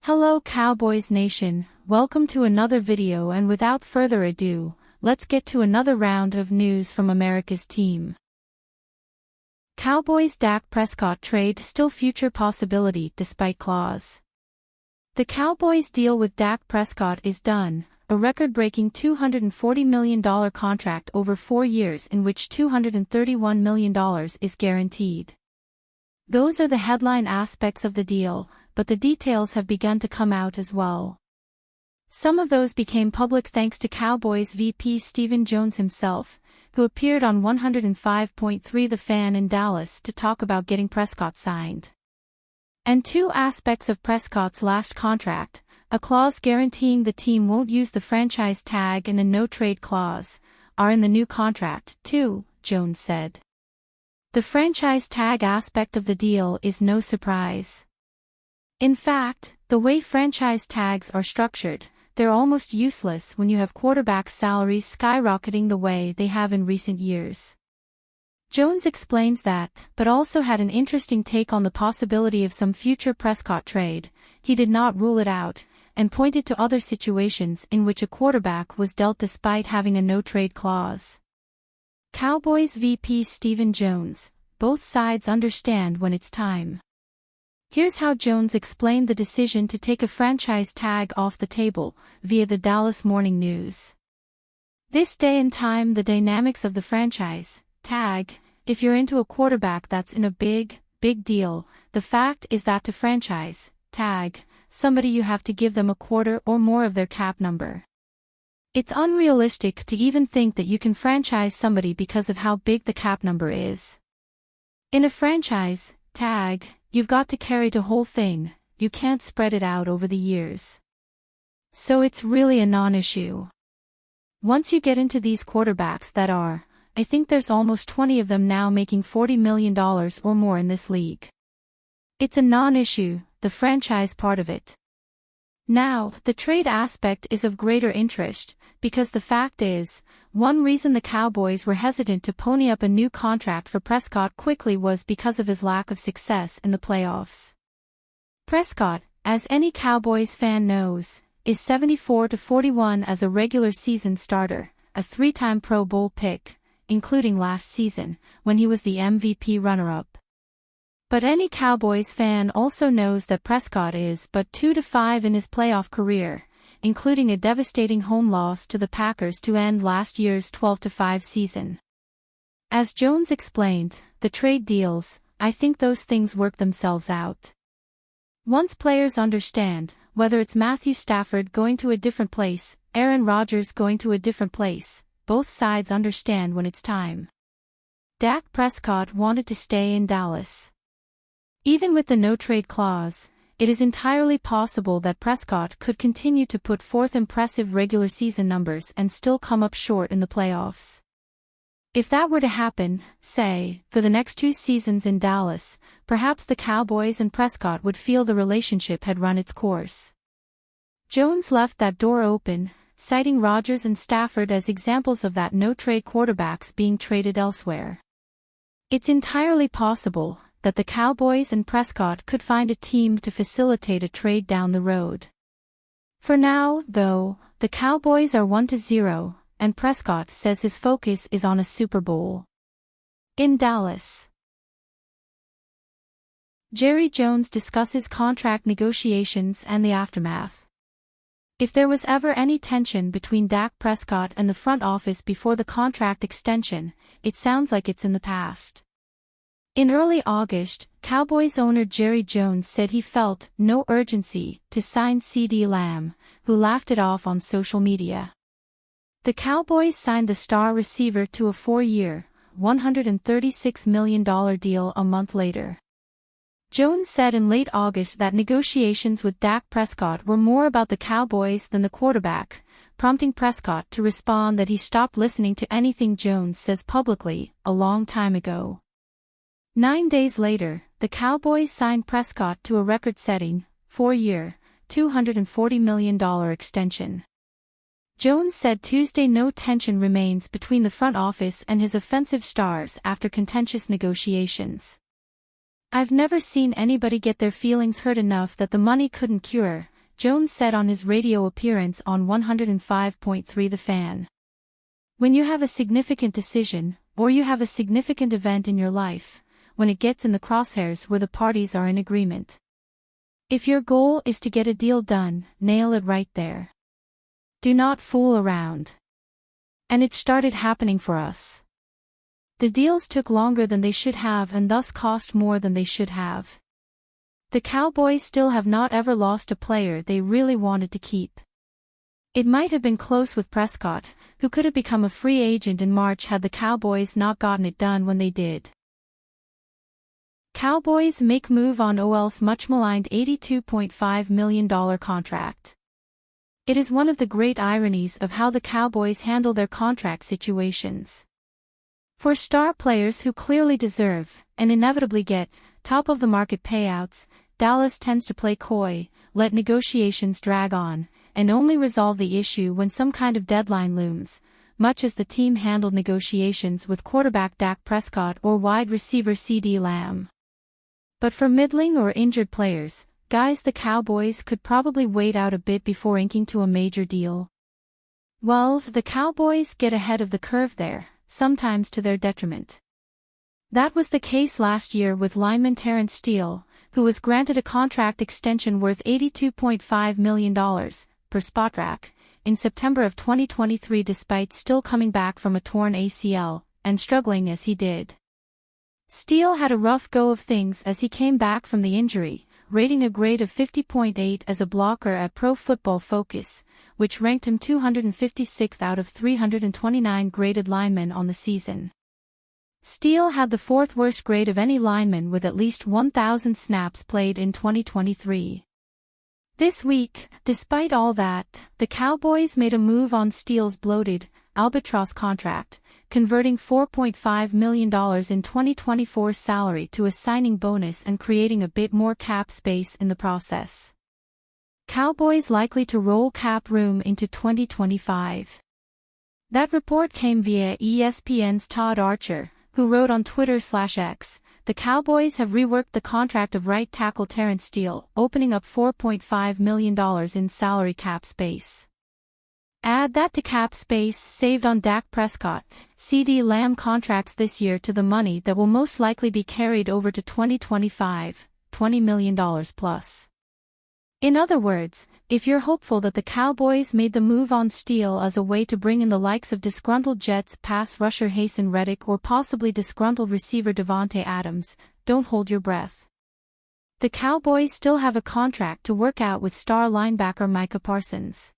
Hello Cowboys Nation, welcome to another video, and without further ado, let's get to another round of news from America's team. Cowboys Dak Prescott trade still future possibility despite clause. The Cowboys deal with Dak Prescott is done, a record-breaking $240 million contract over 4 years in which $231 million is guaranteed. Those are the headline aspects of the deal, but the details have begun to come out as well. Some of those became public thanks to Cowboys VP Stephen Jones himself, who appeared on 105.3 The Fan in Dallas to talk about getting Prescott signed. And two aspects of Prescott's last contract, a clause guaranteeing the team won't use the franchise tag and a no-trade clause, are in the new contract, too, Jones said. The franchise tag aspect of the deal is no surprise. In fact, the way franchise tags are structured, they're almost useless when you have quarterbacks' salaries skyrocketing the way they have in recent years. Jones explains that, but also had an interesting take on the possibility of some future Prescott trade. He did not rule it out, and pointed to other situations in which a quarterback was dealt despite having a no-trade clause. Cowboys VP Stephen Jones, both sides understand when it's time. Here's how Jones explained the decision to take a franchise tag off the table, via the Dallas Morning News. This day and time, the dynamics of the franchise tag, if you're into a quarterback that's in a big deal, the fact is that to franchise tag somebody you have to give them a quarter or more of their cap number. It's unrealistic to even think that you can franchise somebody because of how big the cap number is. In a franchise tag, you've got to carry the whole thing, you can't spread it out over the years. So it's really a non-issue. Once you get into these quarterbacks that are, I think there's almost 20 of them now making $40 million or more in this league. It's a non-issue, the franchise part of it. Now, the trade aspect is of greater interest, because the fact is, one reason the Cowboys were hesitant to pony up a new contract for Prescott quickly was because of his lack of success in the playoffs. Prescott, as any Cowboys fan knows, is 74-41 as a regular season starter, a 3-time Pro Bowl pick, including last season, when he was the MVP runner-up. But any Cowboys fan also knows that Prescott is but 2-5 in his playoff career, including a devastating home loss to the Packers to end last year's 12-5 season. As Jones explained, the trade deals, I think those things work themselves out. Once players understand, whether it's Matthew Stafford going to a different place, Aaron Rodgers going to a different place, both sides understand when it's time. Dak Prescott wanted to stay in Dallas. Even with the no-trade clause, it is entirely possible that Prescott could continue to put forth impressive regular season numbers and still come up short in the playoffs. If that were to happen, say, for the next 2 seasons in Dallas, perhaps the Cowboys and Prescott would feel the relationship had run its course. Jones left that door open, citing Rodgers and Stafford as examples of that no-trade quarterbacks being traded elsewhere. It's entirely possible that the Cowboys and Prescott could find a team to facilitate a trade down the road. For now, though, the Cowboys are 1-0, and Prescott says his focus is on a Super Bowl in Dallas. Jerry Jones discusses contract negotiations and the aftermath. If there was ever any tension between Dak Prescott and the front office before the contract extension, it sounds like it's in the past. In early August, Cowboys owner Jerry Jones said he felt no urgency to sign CeeDee Lamb, who laughed it off on social media. The Cowboys signed the star receiver to a 4-year, $136 million deal a month later. Jones said in late August that negotiations with Dak Prescott were more about the Cowboys than the quarterback, prompting Prescott to respond that he stopped listening to anything Jones says publicly a long time ago. 9 days later, the Cowboys signed Prescott to a record-setting, 4-year, $240 million extension. Jones said Tuesday no tension remains between the front office and his offensive stars after contentious negotiations. I've never seen anybody get their feelings hurt enough that the money couldn't cure, Jones said on his radio appearance on 105.3 The Fan. When you have a significant decision, or you have a significant event in your life, when it gets in the crosshairs where the parties are in agreement. If your goal is to get a deal done, nail it right there. Do not fool around. And it started happening for us. The deals took longer than they should have and thus cost more than they should have. The Cowboys still have not ever lost a player they really wanted to keep. It might have been close with Prescott, who could have become a free agent in March had the Cowboys not gotten it done when they did. Cowboys make move on OL's much-maligned $82.5 million contract. It is one of the great ironies of how the Cowboys handle their contract situations. For star players who clearly deserve, and inevitably get, top-of-the-market payouts, Dallas tends to play coy, let negotiations drag on, and only resolve the issue when some kind of deadline looms, much as the team handled negotiations with quarterback Dak Prescott or wide receiver CeeDee Lamb. But for middling or injured players, guys, the Cowboys could probably wait out a bit before inking to a major deal. Well, the Cowboys get ahead of the curve there, sometimes to their detriment. That was the case last year with lineman Terence Steele, who was granted a contract extension worth $82.5 million, per Spotrac, in September of 2023 despite still coming back from a torn ACL, and struggling as he did. Steele had a rough go of things as he came back from the injury, rating a grade of 50.8 as a blocker at Pro Football Focus, which ranked him 256th out of 329 graded linemen on the season. Steele had the fourth worst grade of any lineman with at least 1,000 snaps played in 2023. This week, despite all that, the Cowboys made a move on Steele's bloated, albatross contract, converting $4.5 million in 2024 salary to a signing bonus and creating a bit more cap space in the process. Cowboys likely to roll cap room into 2025. That report came via ESPN's Todd Archer, who wrote on Twitter/X, the Cowboys have reworked the contract of right tackle Terence Steele, opening up $4.5 million in salary cap space. Add that to cap space saved on Dak Prescott, CeeDee Lamb contracts this year to the money that will most likely be carried over to 2025, $20 million plus. In other words, if you're hopeful that the Cowboys made the move on Steele as a way to bring in the likes of disgruntled Jets pass rusher Haason Reddick or possibly disgruntled receiver Davante Adams, don't hold your breath. The Cowboys still have a contract to work out with star linebacker Micah Parsons.